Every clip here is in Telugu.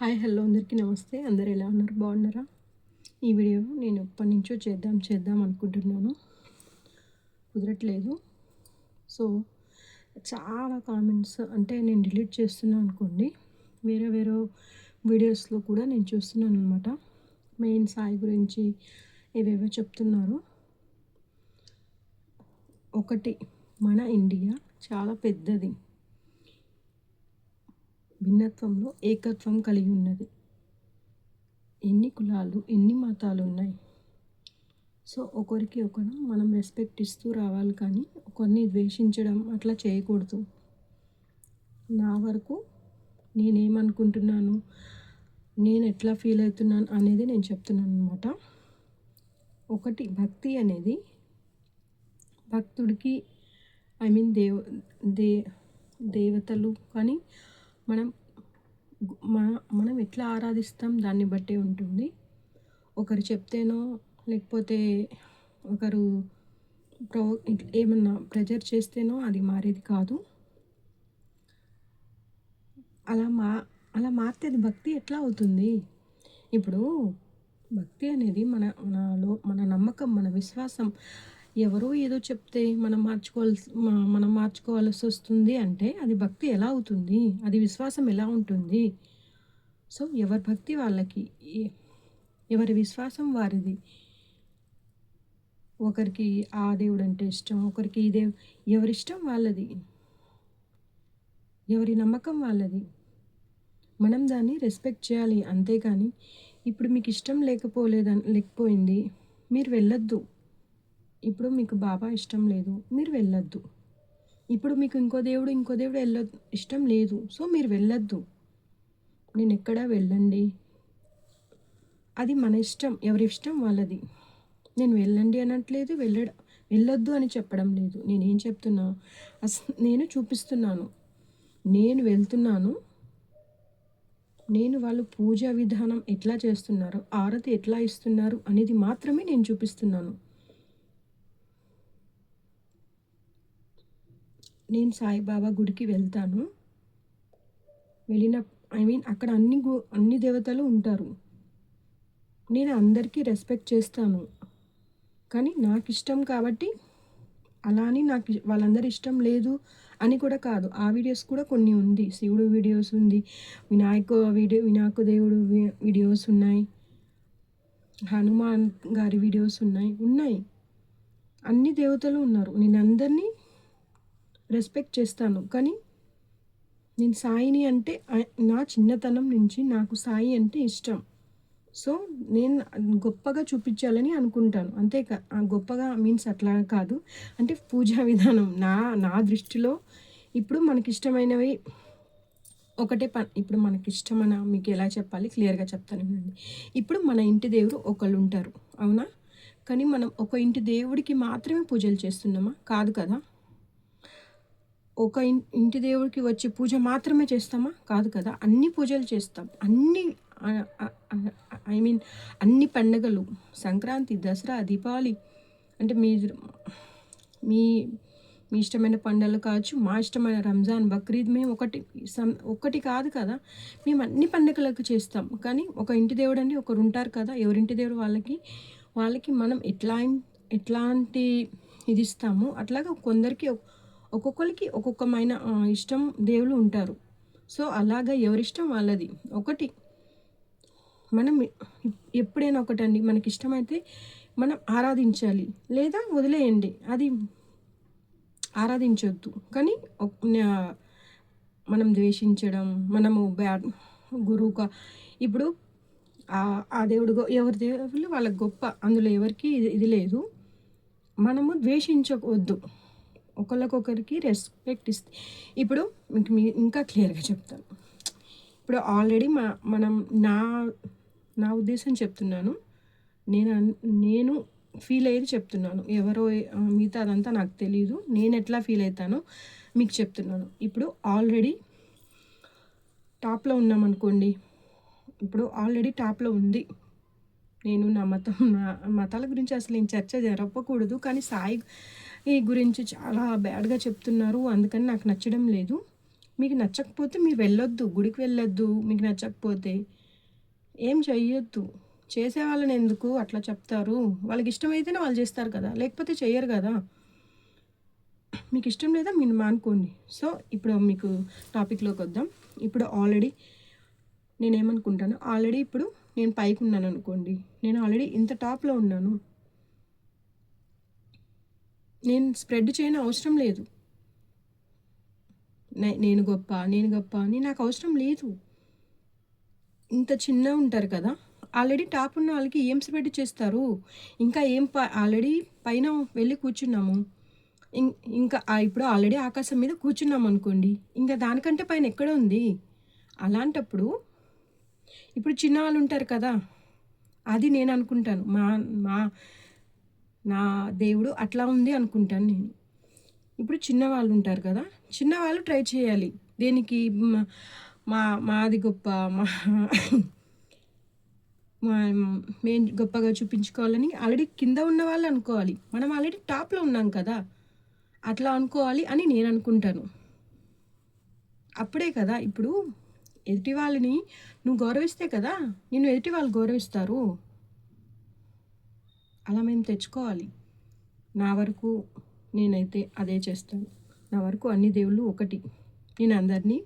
హాయ్ హలో అందరికీ నమస్తే. అందరు ఎలా ఉన్నారు? బాగున్నారా? ఈ వీడియో నేను ఎప్పటినుంచో చేద్దాం అనుకుంటున్నాను, కుదరట్లేదు. సో చాలా కామెంట్స్ అంటే నేను డిలీట్ చేస్తున్నాను అనుకోండి, వేరే వీడియోస్లో కూడా నేను చూస్తున్నాను అనమాట. మెయిన్ సాయి గురించి ఏవేవో చెప్తున్నారు. ఒకటి, మన ఇండియా చాలా పెద్దది, భిన్నత్వంలో ఏకత్వం కలిగి ఉన్నది. ఎన్ని కులాలు, ఎన్ని మతాలు ఉన్నాయి. సో ఒకరికి ఒకరు మనం రెస్పెక్ట్ ఇస్తూ రావాలి, కానీ ఒకరిని ద్వేషించడం అట్లా చేయకూడదు. నా వరకు నేనేమనుకుంటున్నాను, నేను ఎట్లా ఫీల్ అవుతున్నాను అనేది నేను చెప్తున్నాను అనమాట. ఒకటి, భక్తి అనేది భక్తుడికి దేవతలు కానీ మనం మనం ఎట్లా ఆరాధిస్తాం దాన్ని బట్టే ఉంటుంది. ఒకరు చెప్తేనో లేకపోతే ఒకరు ఏమన్నా ప్రెజర్ చేస్తేనో అది మారేది కాదు. అలా మారితే అది భక్తి ఎట్లా అవుతుంది? ఇప్పుడు భక్తి అనేది మన నమ్మకం, మన విశ్వాసం. ఎవరో ఏదో చెప్తే మనం మార్చుకోవాల్సి వస్తుంది అంటే అది భక్తి ఎలా అవుతుంది? అది విశ్వాసం ఎలా ఉంటుంది? సో ఎవరి భక్తి వాళ్ళకి, ఎవరి విశ్వాసం వారిది. ఒకరికి ఆ దేవుడు అంటే ఇష్టం, ఒకరికి ఈ ఎవరిష్టం వాళ్ళది, ఎవరి నమ్మకం వాళ్ళది. మనం దాన్ని రెస్పెక్ట్ చేయాలి, అంతేకాని ఇప్పుడు మీకు ఇష్టం లేకపోయింది మీరు వెళ్ళొద్దు. ఇప్పుడు మీకు బాబా ఇష్టం లేదు, మీరు వెళ్ళొద్దు. ఇప్పుడు మీకు ఇంకో దేవుడు ఇష్టం లేదు, సో మీరు వెళ్ళొద్దు. నేను ఎక్కడా వెళ్ళండి, అది మన ఇష్టం, ఎవరి ఇష్టం వాళ్ళది. నేను వెళ్ళండి అనట్లేదు, వెళ్ళొద్దు అని చెప్పడం లేదు. నేనేం చెప్తున్నా, నేను చూపిస్తున్నాను, నేను వెళ్తున్నాను, నేను వాళ్ళు పూజా విధానం ఎట్లా చేస్తున్నారు, ఆరతి ఎట్లా ఇస్తున్నారు అనేది మాత్రమే నేను చూపిస్తున్నాను. నేను సాయిబాబా గుడికి వెళ్తాను, అక్కడ అన్ని దేవతలు ఉంటారు. నేను అందరికీ రెస్పెక్ట్ చేస్తాను, కానీ నాకు ఇష్టం కాబట్టి అలా అని నాకు వాళ్ళందరి ఇష్టం లేదు అని కూడా కాదు. ఆ వీడియోస్ కూడా కొన్ని ఉంది, శివుడు వీడియోస్ ఉంది, వినాయక దేవుడు వీడియోస్ ఉన్నాయి, హనుమాన్ గారి వీడియోస్ ఉన్నాయి. అన్ని దేవతలు ఉన్నారు, నేను అందరినీ రెస్పెక్ట్ చేస్తాను. కానీ నేను సాయిని అంటే నా చిన్నతనం నుంచి నాకు సాయి అంటే ఇష్టం. సో నేను గొప్పగా చూపించాలని అనుకుంటాను, గొప్పగా మీన్స్ అట్లా కాదు, అంటే పూజా విధానం నా దృష్టిలో. ఇప్పుడు మనకిష్టమైనవి ఇప్పుడు మనకిష్టమైన, మీకు ఎలా చెప్పాలి క్లియర్గా చెప్తాను. ఇప్పుడు మన ఇంటి దేవుడు ఒకళ్ళు ఉంటారు, అవునా? కానీ మనం ఒక ఇంటి దేవుడికి మాత్రమే పూజలు చేస్తున్నామా? కాదు కదా. ఒక ఇంటి దేవుడికి వచ్చి పూజ మాత్రమే చేస్తామా? కాదు కదా. అన్ని పూజలు చేస్తాం, అన్ని పండుగలు, సంక్రాంతి, దసరా, దీపావళి, అంటే మీ ఇష్టమైన పండుగలు కావచ్చు, మా ఇష్టమైన రంజాన్, బక్రీద్. మేము ఒకటి కాదు కదా, మేము అన్ని పండుగలకు చేస్తాం. కానీ ఒక ఇంటి దేవుడు అని ఒకరు ఉంటారు కదా, ఎవరింటి దేవుడు వాళ్ళకి మనం ఎట్లాంటి ఇది ఇస్తామో అట్లాగా కొందరికి ఒక్కొక్కరికి ఒక్కొక్కమైన ఇష్టం దేవుళ్ళు ఉంటారు. సో అలాగా ఎవరిష్టం వాళ్ళది. ఒకటి, మనం ఎప్పుడైనా ఒకటండి, మనకి ఇష్టమైతే మనం ఆరాధించాలి, లేదా వదిలేయండి, అది ఆరాధించొద్దు. కానీ మనం ద్వేషించడం, మనము గురువుగా ఇప్పుడు ఆ దేవుడు ఎవరి దేవుళ్ళు వాళ్ళకి గొప్ప, అందులో ఎవరికి ఇది లేదు. మనము ద్వేషించవద్దు, ఒకరికొకరికి రెస్పెక్ట్ ఇస్తే. ఇప్పుడు మీకు ఇంకా క్లియర్గా చెప్తాను. ఇప్పుడు ఆల్రెడీ మనం నా ఉద్దేశం చెప్తున్నాను, నేను ఫీల్ అయ్యేది చెప్తున్నాను. ఎవరో మిగతా అదంతా నాకు తెలీదు, నేను ఎట్లా ఫీల్ అవుతానో మీకు చెప్తున్నాను. ఇప్పుడు ఆల్రెడీ టాప్లో ఉన్నామనుకోండి, ఇప్పుడు ఆల్రెడీ టాప్లో ఉంది. నేను నా మతాల గురించి అసలు నేను చర్చ జరపకూడదు, కానీ సాయి గురించి చాలా బ్యాడ్గా చెప్తున్నారు, అందుకని నాకు నచ్చడం లేదు. మీకు నచ్చకపోతే మీరు వెళ్ళొద్దు, గుడికి వెళ్ళొద్దు. మీకు నచ్చకపోతే ఏం చెయ్యొద్దు. చేసే వాళ్ళని ఎందుకు అట్లా చెప్తారు? వాళ్ళకి ఇష్టమైతేనే వాళ్ళు చేస్తారు కదా, లేకపోతే చెయ్యరు కదా. మీకు ఇష్టం లేదా మీరు మానుకోండి. సో ఇప్పుడు మీకు టాపిక్లోకి వద్దాం. ఇప్పుడు ఆల్రెడీ నేనేమనుకుంటాను, ఆల్రెడీ ఇప్పుడు నేను పైకి ఉన్నాను అనుకోండి, నేను ఆల్రెడీ ఇంత టాప్లో ఉన్నాను, నేను స్ప్రెడ్ చేయని అవసరం లేదు. నేను గొప్ప నేను గొప్ప అని నాకు అవసరం లేదు. ఇంత చిన్న ఉంటారు కదా, ఆల్రెడీ టాప్ ఉన్న వాళ్ళకి ఏం స్ప్రెడ్ చేస్తారు? ఇంకా ఏం ఆల్రెడీ పైన వెళ్ళి కూర్చున్నాము. ఇంకా ఇప్పుడు ఆల్రెడీ ఆకాశం మీద కూర్చున్నాం అనుకోండి, ఇంకా దానికంటే పైన ఎక్కడ ఉంది? అలాంటప్పుడు ఇప్పుడు చిన్నవాళ్ళు ఉంటారు కదా, అది నేను అనుకుంటాను. మా మా నా దేవుడు అట్లా ఉంది అనుకుంటాను నేను. ఇప్పుడు చిన్నవాళ్ళు ఉంటారు కదా, చిన్నవాళ్ళు ట్రై చేయాలి. దేనికి? మా మాది గొప్ప, మా మేము గొప్పగా చూపించుకోవాలని ఆల్రెడీ కింద ఉన్న వాళ్ళు అనుకోవాలి. మనం ఆల్రెడీ టాప్లో ఉన్నాం కదా, అట్లా అనుకోవాలి అని నేను అనుకుంటాను. అప్పుడే కదా ఇప్పుడు ఎదుటి వాళ్ళని నువ్వు గౌరవిస్తే కదా నిన్ను ఎదుటి వాళ్ళు గౌరవిస్తారు. అలా మేము తెచ్చుకోవాలి. నా వరకు నేనైతే అదే చేస్తాను. నా వరకు అన్ని దేవుళ్ళు ఒకటి. నేను అందరినీ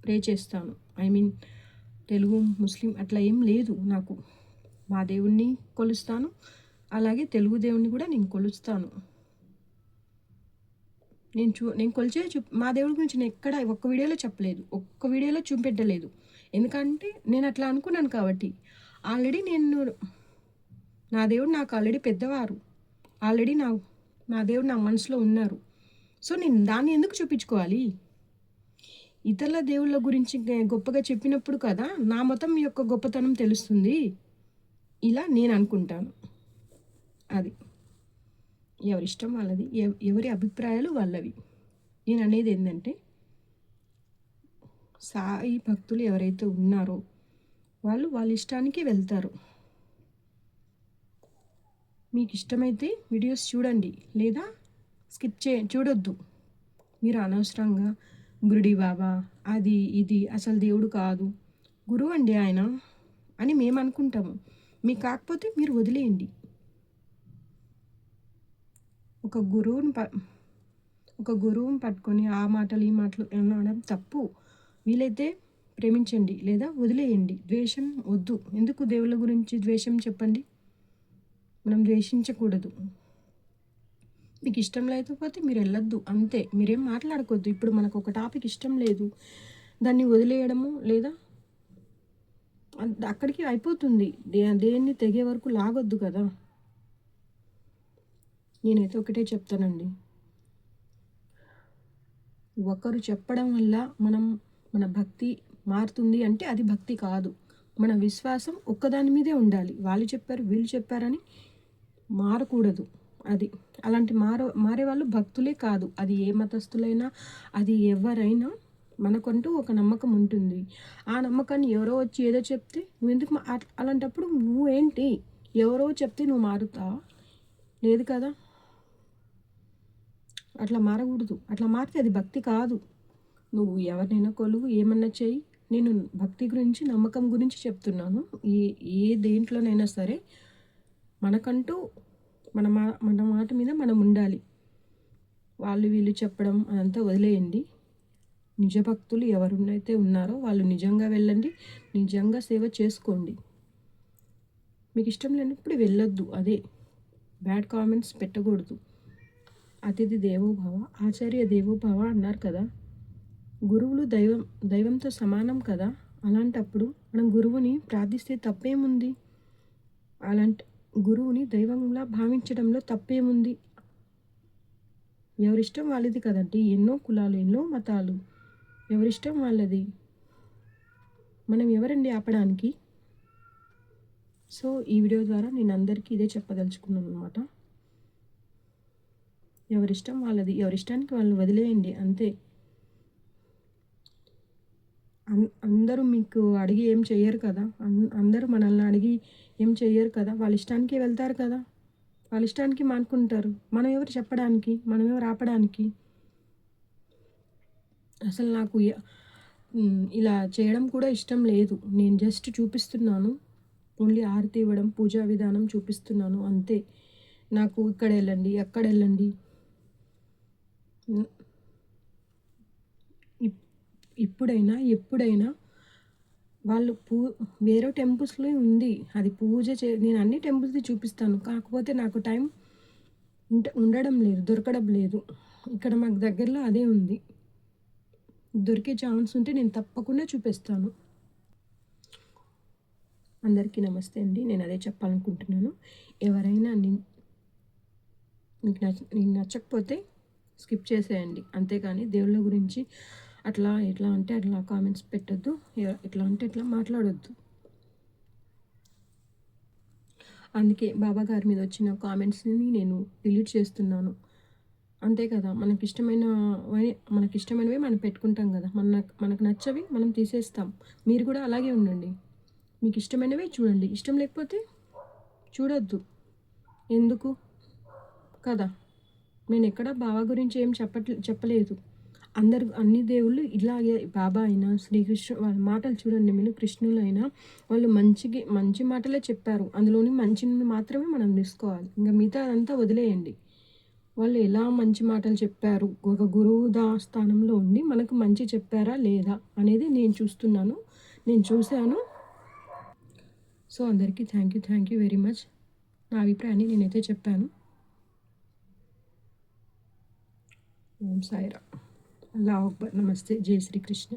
ప్రే చేస్తాను. ఐ మీన్ తెలుగు ముస్లిం అట్లా ఏం లేదు నాకు. మా దేవుణ్ణి కొలుస్తాను, అలాగే తెలుగు దేవుణ్ణి కూడా నేను కొలుస్తాను. నేను కొలిచే మా దేవుడి గురించి నేను ఎక్కడ ఒక్క వీడియోలో చెప్పలేదు, ఒక్క వీడియోలో చూపెట్టలేదు. ఎందుకంటే నేను అట్లా అనుకున్నాను కాబట్టి. ఆల్రెడీ నా దేవుడు నాకు ఆల్రెడీ పెద్దవారు. ఆల్రెడీ నా దేవుడు నా మనసులో ఉన్నారు. సో నేను దాన్ని ఎందుకు చూపించుకోవాలి? ఇతరుల దేవుళ్ళ గురించి గొప్పగా చెప్పినప్పుడు కదా నా మతం యొక్క గొప్పతనం తెలుస్తుంది. ఇలా నేను అనుకుంటాను. అది ఎవరిష్టం వాళ్ళది, ఎవరి అభిప్రాయాలు వాళ్ళవి. నేను అనేది ఏంటంటే, సాయి భక్తులు ఎవరైతే ఉన్నారో వాళ్ళ ఇష్టానికి వెళ్తారు. మీకు ఇష్టమైతే వీడియోస్ చూడండి, లేదా స్కిప్ చూడొద్దు. మీరు అనవసరంగా గురుడి బాబా అది ఇది అసలు దేవుడు కాదు, గురువు అండి ఆయన అని మేము అనుకుంటాము. మీకు కాకపోతే మీరు వదిలేయండి. ఒక గురువుని పట్టుకొని ఆ మాటలు ఈ మాటలు అనడం తప్పు. వీలైతే ప్రేమించండి లేదా వదిలేయండి. ద్వేషం వద్దు. ఎందుకు దేవుళ్ళ గురించి ద్వేషం చెప్పండి? మనం ద్వేషించకూడదు. మీకు ఇష్టం లేకపోతే మీరు వెళ్ళొద్దు, అంతే. మీరేం మాట్లాడుకోవద్దు. ఇప్పుడు మనకు ఒక టాపిక్ ఇష్టం లేదు, దాన్ని వదిలేయడము లేదా అక్కడికి అయిపోతుంది. దేన్ని తెగే వరకు లాగొద్దు కదా. నేనైతే ఒకటే చెప్తానండి, ఒకరు చెప్పడం వల్ల మన భక్తి మారుతుంది అంటే అది భక్తి కాదు. మన విశ్వాసం ఒక్కదాని మీదే ఉండాలి. వాళ్ళు చెప్పారు వీళ్ళు చెప్పారని మారకూడదు. అది అలాంటి మారే వాళ్ళు భక్తులే కాదు. అది ఏ మతస్థులైనా, అది ఎవరైనా, మనకంటూ ఒక నమ్మకం ఉంటుంది. ఆ నమ్మకాన్ని ఎవరో వచ్చి ఏదో చెప్తే నువ్వు ఎందుకు అలాంటప్పుడు నువ్వేంటి? ఎవరో చెప్తే నువ్వు మారుతావా? లేదు కదా. అట్లా మారకూడదు. అట్లా మారితే అది భక్తి కాదు. నువ్వు ఎవరినైనా కొలువు, ఏమన్నా చెయ్యి. నేను భక్తి గురించి, నమ్మకం గురించి చెప్తున్నాను. ఏ దేంట్లోనైనా సరే మనకంటూ మన మాట మీద మనం ఉండాలి. వాళ్ళు వీళ్ళు చెప్పడం అదంతా వదిలేయండి. నిజ భక్తులు ఎవరునైతే ఉన్నారో వాళ్ళు నిజంగా వెళ్ళండి, నిజంగా సేవ చేసుకోండి. మీకు ఇష్టం లేనప్పుడు వెళ్ళొద్దు. అదే బ్యాడ్ కామెంట్స్ పెట్టకూడదు. అతిథి దేవోభవ ఆచార్య దేవోభవ అన్నారు కదా. గురువులు దైవంతో సమానం కదా. అలాంటప్పుడు మనం గురువుని ప్రార్థిస్తే తప్పేముంది? అలాంటి గురువుని దైవంలా భావించడంలో తప్పేముంది? ఎవరిష్టం వాళ్ళది కదండి. ఎన్నో కులాలు, ఎన్నో మతాలు, ఎవరిష్టం వాళ్ళది. మనం ఎవరండి ఆపడానికి? సో ఈ వీడియో ద్వారా నేను అందరికీ ఇదే చెప్పదలుచుకున్నాను అనమాట. ఎవరిష్టం వాళ్ళది, ఎవరిష్టానికి వాళ్ళు వదిలేయండి, అంతే. అందరూ మీకు అడిగి ఏం చెయ్యరు కదా. అందరూ మనల్ని అడిగి ఏం చెయ్యరు కదా. వాళ్ళ ఇష్టానికి వెళ్తారు కదా, వాళ్ళ ఇష్టానికి మానుకుంటారు. మనం ఎవరు చెప్పడానికి, మనం ఎవరు ఆపడానికి? అసలు నాకు ఇలా చేయడం కూడా ఇష్టం లేదు. నేను జస్ట్ చూపిస్తున్నాను. ఓన్లీ హారతి ఇవ్వడం, పూజా విధానం చూపిస్తున్నాను అంతే. నాకు ఇక్కడెళ్ళండి, అక్కడెళ్ళండి. హ్మ్. ఇప్ ఇప్పుడైనా, ఎప్పుడైనా వాళ్ళు వేరే టెంపుల్స్‌లో ఉంది. అది పూజ నేను అన్ని టెంపుల్స్‌ది చూపిస్తాను. కాకపోతే నాకు టైం ఉండడం లేదు, దొరకడం లేదు. ఇక్కడ మాకు దగ్గరలో అదే ఉంది. దొరికే ఛాన్స్ ఉంటే నేను తప్పకుండా చూపిస్తాను. అందరికీ నమస్తే అండి. నేను అదే చెప్పాలనుకుంటున్నాను. ఎవరైనా నీకు నచ్చకపోతే స్కిప్ చేసేయండి. అంతేగాని దేవుళ్ళ గురించి అట్లా ఎట్లా అంటే అట్లా కామెంట్స్ పెట్టొద్దు. ఎట్లా అంటే ఎట్లా మాట్లాడొద్దు. అందుకే బాబా గారి మీద వచ్చిన కామెంట్స్ని నేను డిలీట్ చేస్తున్నాను. అంతే కదా, మనకిష్టమైనవే మనం పెట్టుకుంటాం కదా. మనకు నచ్చవి మనం తీసేస్తాం. మీరు కూడా అలాగే ఉండండి. మీకు ఇష్టమైనవే చూడండి. ఇష్టం లేకపోతే చూడొద్దు. ఎందుకు కదా. నేను ఎక్కడ బాబా గురించి ఏం చెప్పలేదు. అన్ని దేవుళ్ళు ఇలాగే. బాబా అయినా, శ్రీకృష్ణు వాళ్ళ మాటలు చూడండి. మీరు కృష్ణులైనా వాళ్ళు మంచి మాటలే చెప్పారు. అందులోని మంచిని మాత్రమే మనం తీసుకోవాలి. ఇంకా మిగతా అంతా వదిలేయండి. వాళ్ళు ఎలా మంచి మాటలు చెప్పారు, ఒక గురువు స్థానంలో ఉండి మనకు మంచి చెప్పారా లేదా అనేది నేను చూస్తున్నాను, నేను చూశాను. సో అందరికీ థ్యాంక్ యూ వెరీ మచ్. నా అభిప్రాయాన్ని నేనైతే చెప్పాను. ఓం సాయిరామ్. అల్లాహ్ అక్బర్. నమస్తే. జై శ్రీకృష్ణ.